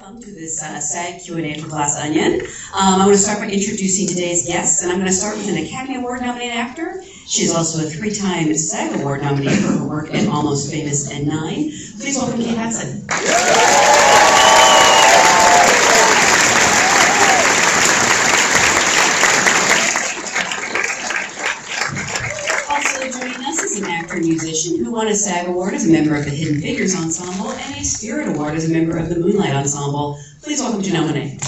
welcome to this SAG Q&A for Glass Onion. I want to start by introducing today's guests, and I'm going to start with an Academy Award nominated actor. She's also a 3-time SAG Award nominee for her work in Almost Famous and 9. Please welcome Kate Hudson. An actor and musician who won a SAG Award as a member of the Hidden Figures Ensemble and a Spirit Award as a member of the Moonlight Ensemble. Please welcome Janelle Monáe.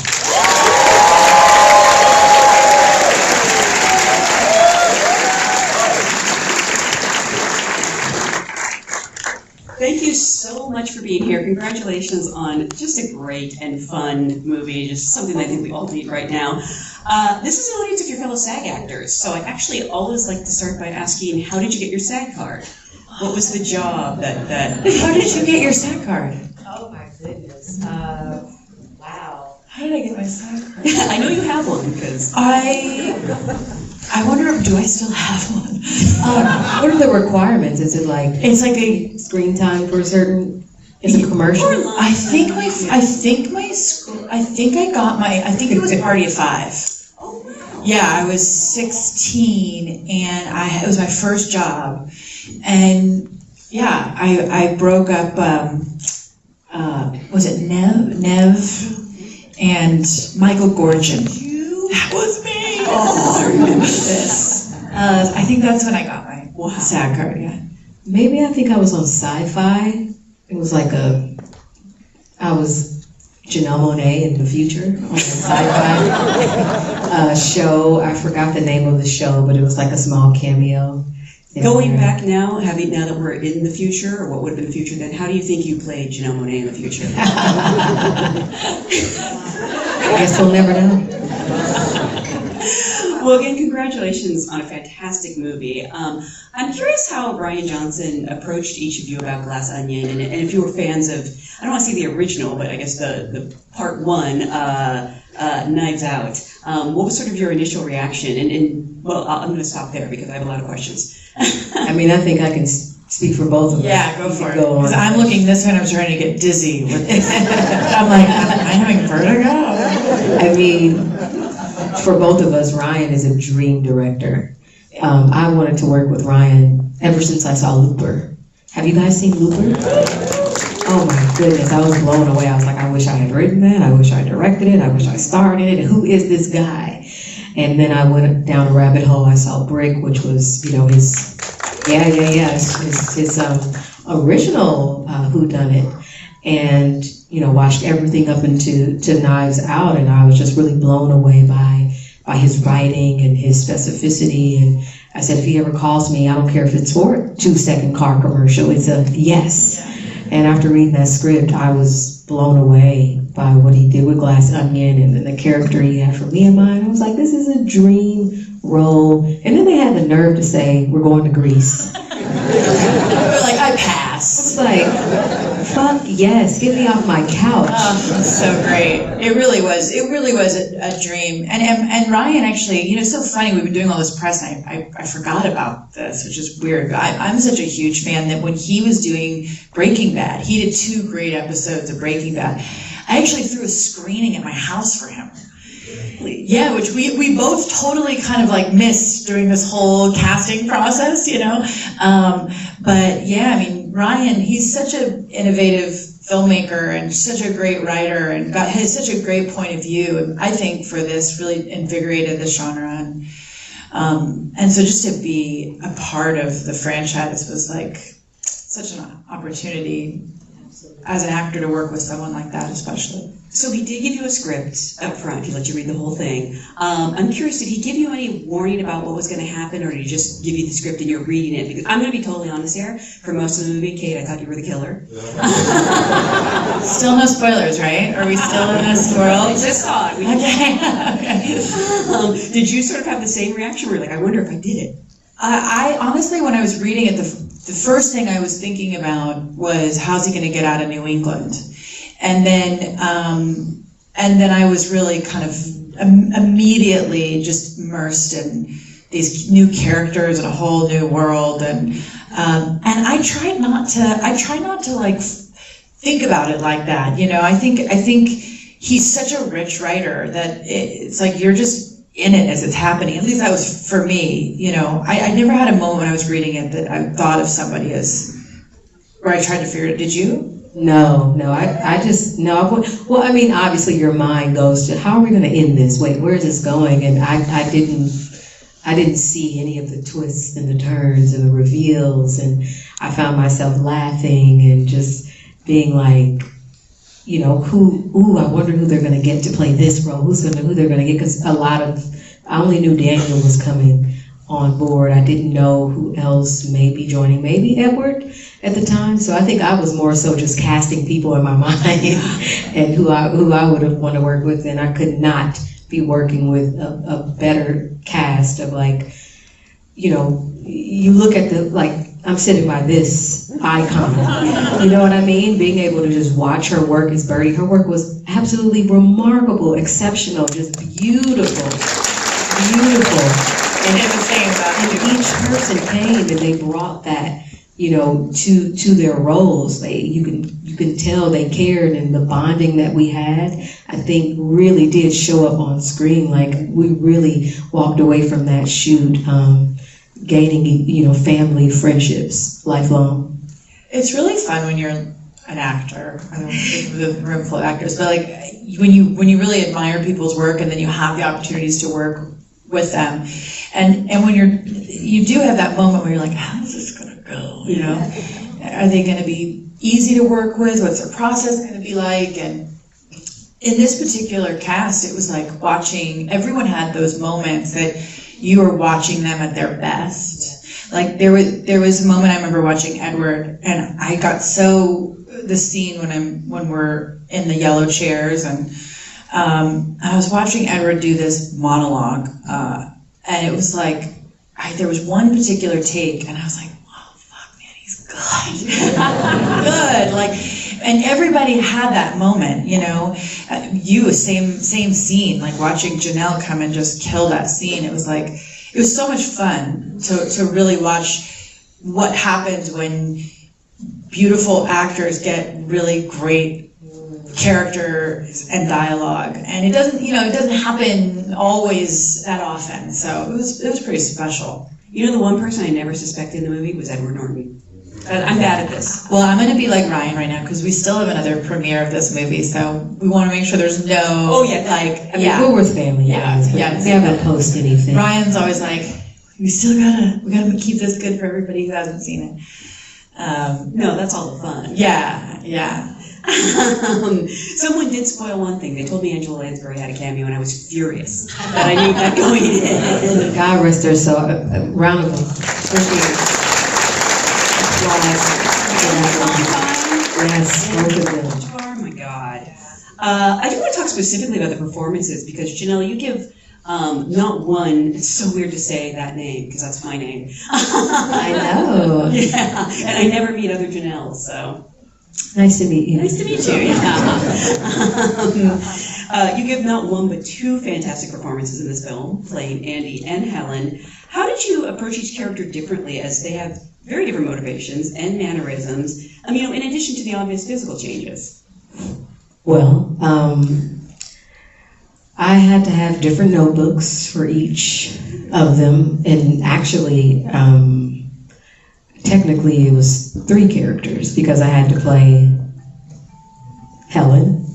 Thank you so much for being here. Congratulations on just a great and fun movie, just something that I think we all need right now. This is an audience of your fellow SAG actors, so I actually always like to start by asking, how did you get your SAG card? What was the job that... How did you get your SAG card? Oh my goodness. Wow. How did I get my SAG card? I know you have one, because... I wonder, do I still have one? What are the requirements? Is it like... It's like a screen time for a certain... Is it commercial? I think it was Party of 5. Oh, wow. Yeah, I was 16 and it was my first job. And yeah, I broke up, was it Nev and Michael Gorgon. That was me! Oh, I remember this. I think that's when I got my SAG card, yeah. Maybe I think I was on Sci-Fi. It was like I was Janelle Monáe in the future on the Sci-Fi show. I forgot the name of the show, but it was like a small cameo. Going back now, now that we're in the future, or what would have been the future then, how do you think you played Janelle Monáe in the future? I guess we'll never know. Well, again, congratulations on a fantastic movie. I'm curious how Rian Johnson approached each of you about Glass Onion, and if you were fans of, I don't want to say the original, but I guess the part 1, Knives Out. What was sort of your initial reaction? And well, I'm going to stop there because I have a lot of questions. I mean, I think I can speak for both of us. Yeah, go for it. Because I'm looking this way and I'm starting to get dizzy with this. I'm like, I'm having vertigo. I mean, for both of us, Rian is a dream director. I wanted to work with Rian ever since I saw Looper. Have you guys seen Looper? Oh my goodness, I was blown away. I was like, I wish I had written that. I wish I directed it. I wish I starred in it. And who is this guy? And then I went down a rabbit hole. I saw Brick, which was, his original whodunit, and watched everything up into Knives Out, and I was just really blown away by his writing and his specificity. And I said, if he ever calls me, I don't care if it's for a 2-second car commercial, it's a yes. And after reading that script, I was blown away by what he did with Glass Onion and the character he had for me in mind. I was like, this is a dream role. And then they had the nerve to say, we're going to Greece. Like, I pass. It's like, fuck yes, get me off my couch. It's so great. It really was a dream. And Rian actually, it's so funny, we've been doing all this press and I forgot about this, which is weird. I'm such a huge fan that when he was doing Breaking Bad, he did 2 great episodes of Breaking Bad. I actually threw a screening at my house for him. Yeah, which we both totally kind of like missed during this whole casting process, But yeah, I mean, Rian, he's such an innovative filmmaker and such a great writer and has such a great point of view. And I think for this really invigorated the genre. And so just to be a part of the franchise was like such an opportunity as an actor to work with someone like that, especially. So he did give you a script up front. He let you read the whole thing. I'm curious, did he give you any warning about what was going to happen, or did he just give you the script and you're reading it? Because I'm going to be totally honest here. For most of the movie, Kate, I thought you were the killer. Still no spoilers, right? Are we still in this world? I just saw it. Okay. Did you sort of have the same reaction where you're like, I wonder if I did it? I honestly, when I was reading it, the first thing I was thinking about was, how's he going to get out of New England? And then I was really kind of immediately just immersed in these new characters and a whole new world. And I tried not to like think about it like that. I think he's such a rich writer that it's like you're just in it as it's happening. At least that was for me. I never had a moment when I was reading it that I thought of somebody where I tried to figure it. Did you? No, I just, no. Well, I mean, obviously your mind goes to, how are we going to end this? Wait, where is this going? And I didn't see any of the twists and the turns and the reveals, and I found myself laughing and just being like, I wonder who they're going to get to play this role. Who they're going to get? Because I only knew Daniel was coming on board. I didn't know who else may be joining. Maybe Edward at the time. So I think I was more so just casting people in my mind and who I would have wanted to work with, and I could not be working with a better cast of you look at I'm sitting by this icon, you know what I mean? Being able to just watch her work as Birdie, her work was absolutely remarkable, exceptional, just beautiful. And each person came and they brought that, to their roles. You can tell they cared, and the bonding that we had, I think, really did show up on screen. Like, we really walked away from that shoot gaining, family friendships lifelong. It's really fun when you're an actor. I don't know, the room full of actors, but when you really admire people's work and then you have the opportunities to work with them, and when you do have that moment where you're like, how is this gonna go? Are they gonna be easy to work with? What's their process gonna be like? And in this particular cast, it was like watching, everyone had those moments that you were watching them at their best. Like there was a moment I remember watching Edward, and I got the scene when we're in the yellow chairs, and I was watching Edward do this monologue, and it was like, there was one particular take, and I was like, oh fuck, man, he's good. Good, and everybody had that moment, same scene, like watching Janelle come and just kill that scene. It was so much fun to really watch what happens when beautiful actors get really great characters and dialogue, and it doesn't happen always that often. So it was pretty special. The one person I never suspected in the movie was Edward Norton. I'm bad at this. Well, I'm going to be like Rian right now because we still have another premiere of this movie, so we want to make sure there's no. Oh yeah, we're with family. Yeah. We haven't posted anything. Ryan's always like, we gotta keep this good for everybody who hasn't seen it. No, that's all the fun. Yeah. Someone did spoil one thing. They told me Angela Lansbury had a cameo, and I was furious that I knew that going in. God rest her soul. Round of applause. Yes, both of them. Oh my God. I do want to talk specifically about the performances, because Janelle, you give not one. It's so weird to say that name because that's my name. I know. Yeah, and I never meet other Janelles, so. Nice to meet you. Nice to meet you, yeah. You give not one but two fantastic performances in this film, playing Andy and Helen. How did you approach each character differently, as they have very different motivations and mannerisms, in addition to the obvious physical changes? Well, I had to have different notebooks for each of them, and actually, technically it was 3 characters, because I had to play Helen,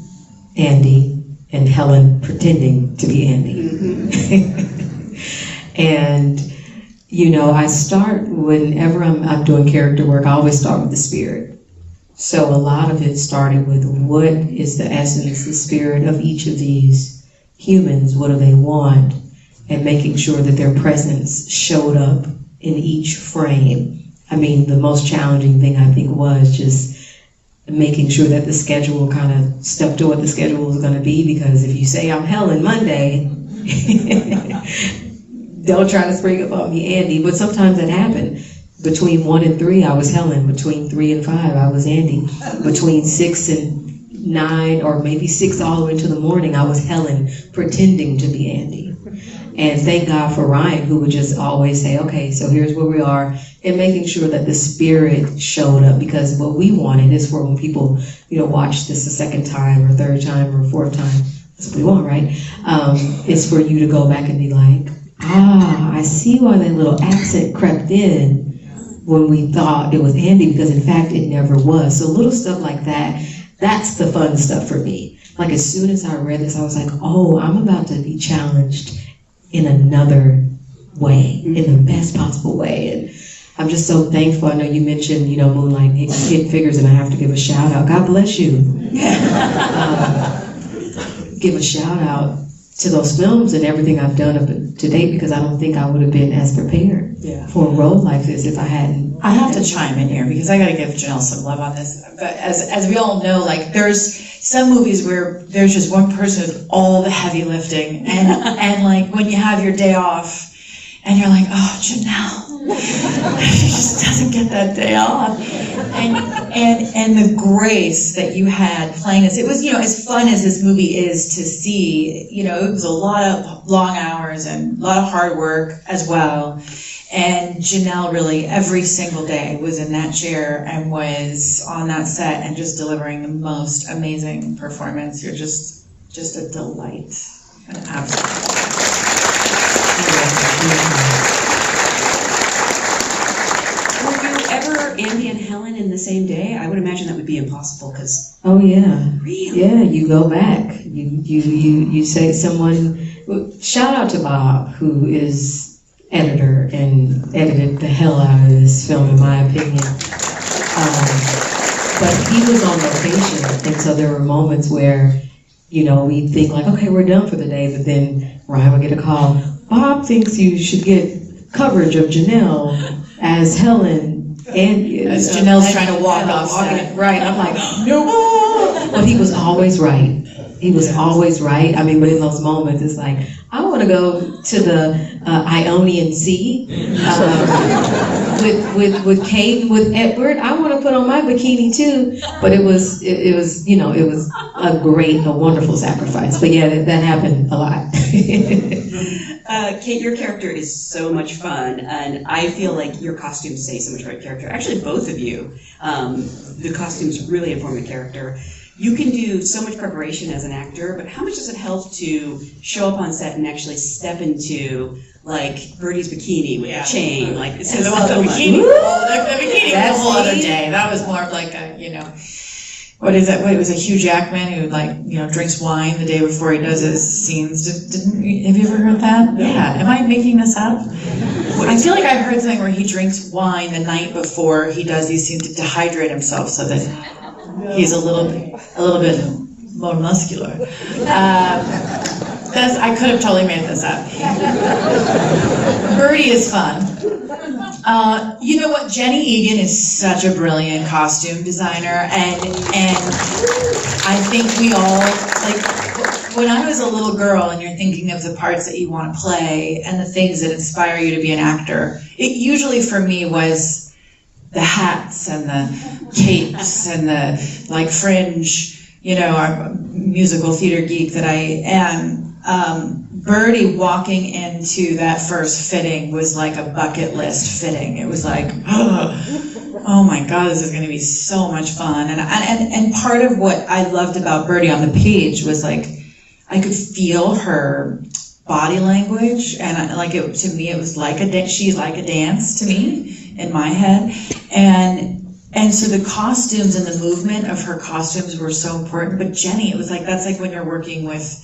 Andy, and Helen pretending to be Andy. Mm-hmm. And I start, whenever I'm doing character work, I always start with the spirit. So a lot of it started with, what is the essence, the spirit of each of these humans? What do they want? And making sure that their presence showed up in each frame. The most challenging thing, I think, was just making sure that the schedule kind of stuck to what the schedule was going to be, because if you say I'm Helen Monday, don't try to spring up on me Andy. But sometimes that happened. Between 1 and 3, I was Helen. Between 3 and 5, I was Andy. Between 6 and 9, or maybe 6 all the way into the morning, I was Helen, pretending to be Andy. And thank God for Ryan, who would just always say, okay, so here's where we are. and making sure that the spirit showed up, because what we wanted is for when people, watch this a second time or third time or fourth time, that's what we want, right? It's for you to go back and be like, I see why that little accent crept in when we thought it was Andy, because in fact it never was. So little stuff like that, that's the fun stuff for me. Like as soon as I read this, I was like, oh, I'm about to be challenged in another way, in the best possible way. And I'm just so thankful. I know you mentioned, Moonlight Hidden Figures, and I have to give a shout out. God bless you. Give a shout out to those films and everything I've done up to date, because I don't think I would have been as prepared for a role like this if I hadn't. I have to chime in here because I got to give Janelle some love on this. But as we all know, like there's some movies where there's just one person with all the heavy lifting, and like when you have your day off, and you're like, oh, Janelle, she just doesn't get that day off. And the grace that you had playing this, it was, as fun as this movie is to see, it was a lot of long hours and a lot of hard work as well. And Janelle really every single day was in that chair and was on that set and just delivering the most amazing performance. You're just a delight. An absolute. Were you ever Andy and Helen in the same day? I would imagine that would be impossible because. Oh yeah. Really? Yeah, you go back. You say someone. Shout out to Bob, who is editor and edited the hell out of this film, in my opinion. But he was on location, and so there were moments where, we think like, okay, we're done for the day, but then Ryan would get a call. Bob thinks you should get coverage of Janelle as Helen, and as Janelle's trying to walk off set. Right, I'm like, no. But he was always right. He was always right. I mean, but in those moments, it's like, I want to go to the Ionian Sea with Kate and with Edward. I want to put on my bikini too. But it was a wonderful sacrifice. But yeah, that happened a lot. Kate, your character is so much fun, and I feel like your costumes say so much about your character. Actually, both of you. The costumes really inform your character. You can do so much preparation as an actor, but how much does it help to show up on set and actually step into, like, Birdie's bikini with a chain? Like, it says the so much. bikini was a whole other day. That was more of like a, what is it? It was a Hugh Jackman who, drinks wine the day before he does his scenes. Have you ever heard that? Yeah. Am I making this up? I feel like I heard something where he drinks wine the night before he does these scenes to dehydrate himself so that he's a little bit more muscular. I could have totally made this up. Birdie is fun. You know what? Jenny Egan is such a brilliant costume designer, and I think we all, like, when I was a little girl and you're thinking of the parts that you want to play and the things that inspire you to be an actor, it usually for me was the hats and the capes and the fringe, our musical theater geek that I am. Birdie walking into that first fitting was like a bucket list fitting. It was like, oh my God, this is going to be so much fun. And part of what I loved about Birdie on the page was like, I could feel her body language, and to me it was like she's like a dance to me in my head, and so the costumes and the movement of her costumes were so important. But Jenny, it was like, that's like when you're working with,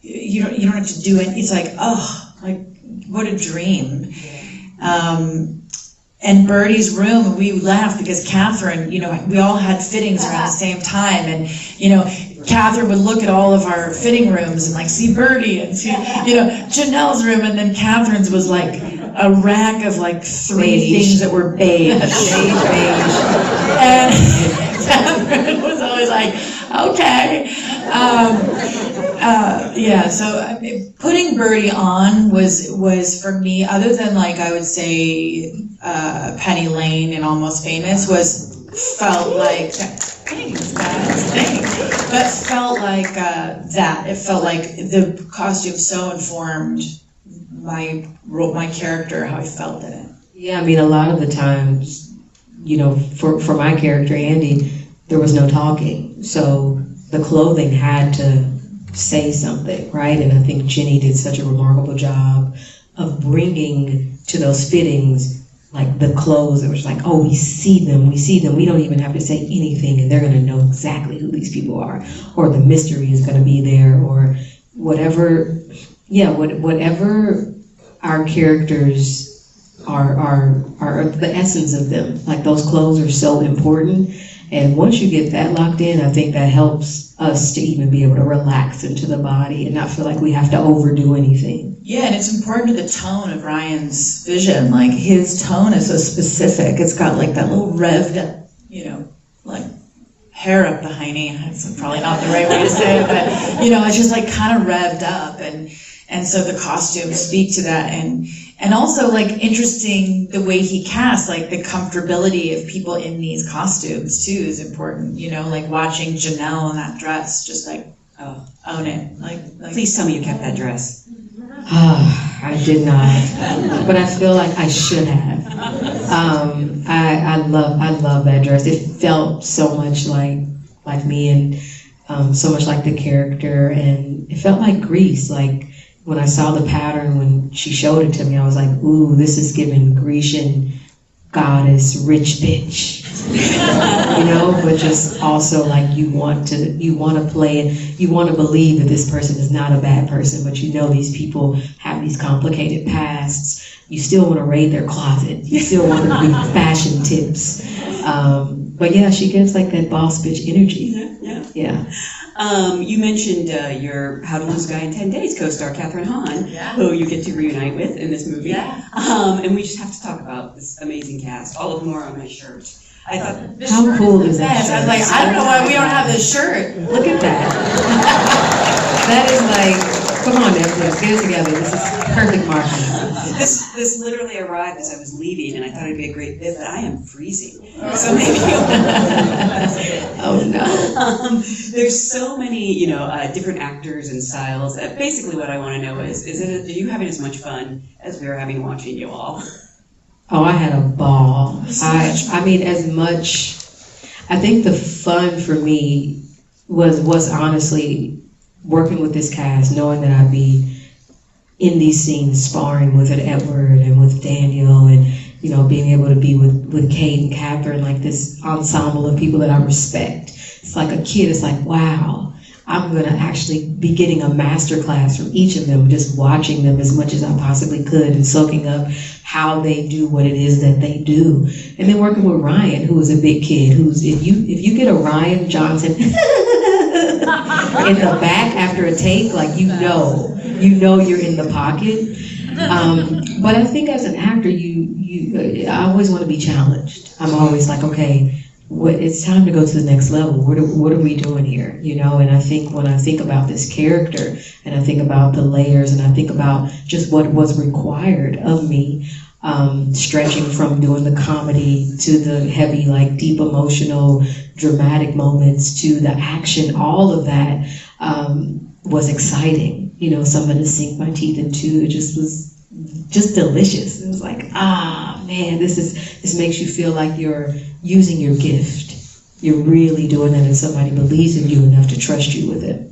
you don't have to do it. It's like, what a dream. And Birdie's room, we laughed because Kathryn, we all had fittings around the same time, and Kathryn would look at all of our fitting rooms and see Birdie and see, Janelle's room, and then Kathryn's was like a rack of three things that were beige. And Kathryn was always like, okay. So putting Birdie on was for me, other than I would say Penny Lane in Almost Famous felt like that. It felt like the costume so informed my character, how I felt in it. Yeah, I mean, a lot of the times, for my character, Andy, there was no talking. So the clothing had to say something, right? And I think Jenny did such a remarkable job of bringing to those fittings, like the clothes that was like, oh, we see them. We don't even have to say anything and they're gonna know exactly who these people are, or the mystery is gonna be there, or whatever, whatever our characters are the essence of them. Like those clothes are so important. And once you get that locked in, I think that helps us to even be able to relax into the body and not feel like we have to overdo anything. Yeah, and it's important to the tone of Ryan's vision. Like his tone is so specific. It's got like that little revved up, like hair up the hiney. That's probably not the right way to say it, but it's just like kind of revved up, and so the costumes speak to that, and also like interesting the way he casts, like the comfortability of people in these costumes too is important. Like watching Janelle in that dress, just like own it. Like please tell me you kept that dress. I did not, but I feel like I should have. I love that dress. It felt so much like me, and so much like the character, and it felt like Grease. Like when I saw the pattern, when she showed it to me, I was like, ooh, this is giving Grecian goddess, rich bitch. But just also like you want to play it, you want to believe that this person is not a bad person, but these people have these complicated pasts. You still want to raid their closet. You still want to be fashion tips. But yeah, she gives like that boss bitch energy. Yeah. You mentioned your How to Lose a Guy in 10 Days co-star Kathryn Hahn, who you get to reunite with in this movie. Yeah. And we just have to talk about this amazing cast. All of them are on my shirt. I thought, how cool is that shirt? I was like, I don't know why we don't have this shirt. Look at that. That is like, come on, Netflix, get it together. This is perfect marketing. This literally arrived as I was leaving, and I thought it'd be a great fit, but I am freezing. So maybe oh no. There's so many, different actors and styles. Basically, what I want to know is are you having as much fun as we are having watching you all? Oh, I had a ball. I mean, as much. I think the fun for me was honestly working with this cast, knowing that I'd be in these scenes sparring with Edward and with Daniel, and being able to be with Kate and Kathryn, like this ensemble of people that I respect. It's like a kid. It's like, wow, I'm gonna actually be getting a master class from each of them, just watching them as much as I possibly could and soaking up how they do what it is that they do. And then working with Rian, who is a big kid, who's if you get a Rian Johnson in the back after a take, like you know you're in the pocket. But I think as an actor, I always want to be challenged. I'm always like, okay, it's time to go to the next level. What are we doing here? And I think when I think about this character, and I think about the layers, and I think about just what was required of me, stretching from doing the comedy to the heavy, like deep emotional, dramatic moments to the action, all of that was exciting. Something to sink my teeth into. It just was just delicious. It was like, man, this makes you feel like you're using your gift. You're really doing that, and somebody believes in you enough to trust you with it.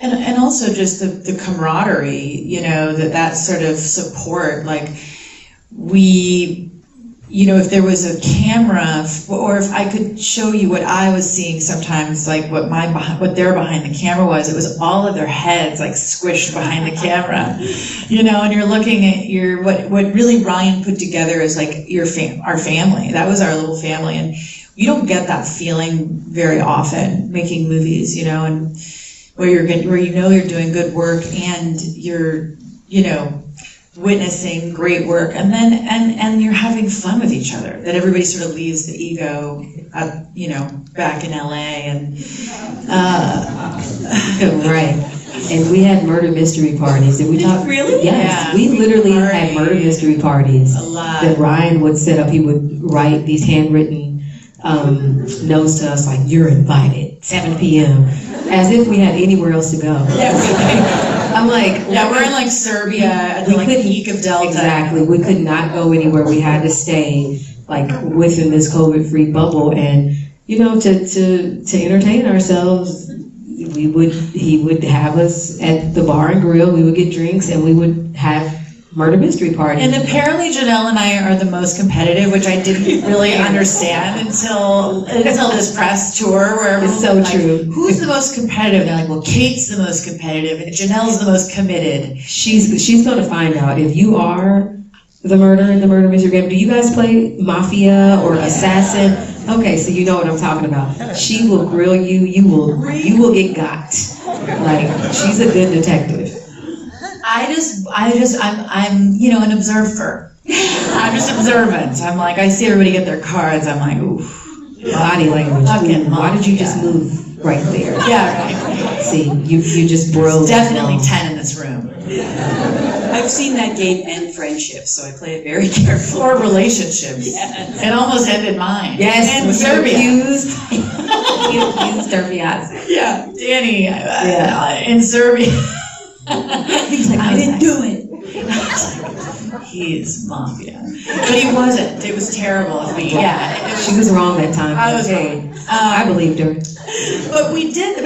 And also just the camaraderie, that sort of support. Like we, if there was a camera, or if I could show you what I was seeing sometimes, like what their behind the camera was, it was all of their heads like squished behind the camera, and you're looking at what really Ryan put together is like our family. That was our little family, and you don't get that feeling very often making movies, and where you're doing good work and you're, witnessing great work, and then and you're having fun with each other. That everybody sort of leaves the ego, back in LA, and right. And we had murder mystery parties. Did we talk? Really? Yes. Yeah. We literally had murder mystery parties. A lot. That Ryan would set up. He would write these handwritten notes to us, like, you're invited, 7 p.m., as if we had anywhere else to go. I'm like, Yeah, we're in like Serbia at the We like couldn't- peak of Delta. exactly. We could not go anywhere. We had to stay like within this COVID-free bubble, and you know, to entertain ourselves, he would have us at the bar and grill. We would get drinks, and we would have murder mystery parties. And apparently Janelle and I are the most competitive, which I didn't really understand until this press tour where It's so everyone's like, true. who's the most competitive? And they're like, well, Kate's the most competitive and Janelle's the most committed. She's going to find out if you are the murder in the murder mystery game. Do you guys play Mafia or Assassin? Okay, so you know what I'm talking about. She will grill you. You will get got. Like, she's a good detective. I'm you know, an observer. I'm just observant. I'm like, I see everybody get their cards. I'm like, ooh. Body language. Fucking Why did you just Mafia. move right there? Yeah, right. See, you just broke. Definitely 10 in this room. I've seen that game end friendships, so I play it very carefully. Or relationships. Yes. It almost ended mine. Yes, And when Serbia. you accused her fiance. Yeah, Danny in Serbia. He's like, I didn't do it. He's mafia. But he wasn't. It was terrible of me. Yeah. She was wrong that time. I was okay. wrong. I believed her. But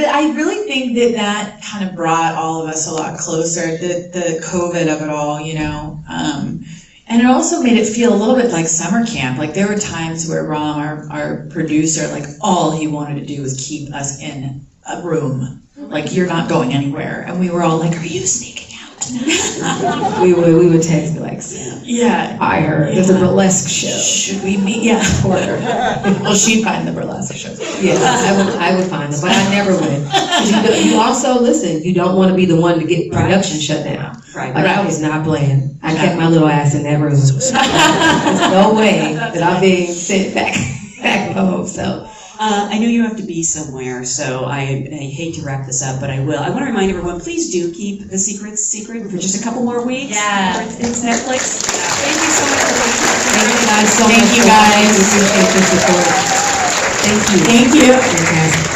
I really think that kind of brought all of us a lot closer, the COVID of it all, you know. And it also made it feel a little bit like summer camp. Like there were times where Ram, our producer, like all he wanted to do was keep us in a room. Like, you're not going anywhere. And we were all like, are you sneaking out? We would text like, Yeah. I heard there's a burlesque show. Should we meet? Yeah. Well, she'd find the burlesque shows. Yeah, I would find them, but I never would. 'Cause you also, listen, you don't want to be the one to get production shut down. Right. Like, I was not playing. I kept my little ass in that room. There's no way that I'm being sent back home, so. I know you have to be somewhere, so I hate to wrap this up, but I will. I want to remind everyone, please do keep the secrets secret for just a couple more weeks. Yeah. It's Netflix. Thank you so much for Thank you guys so much. Thank you guys. We appreciate your support. Thank you. Thank you. Fantastic.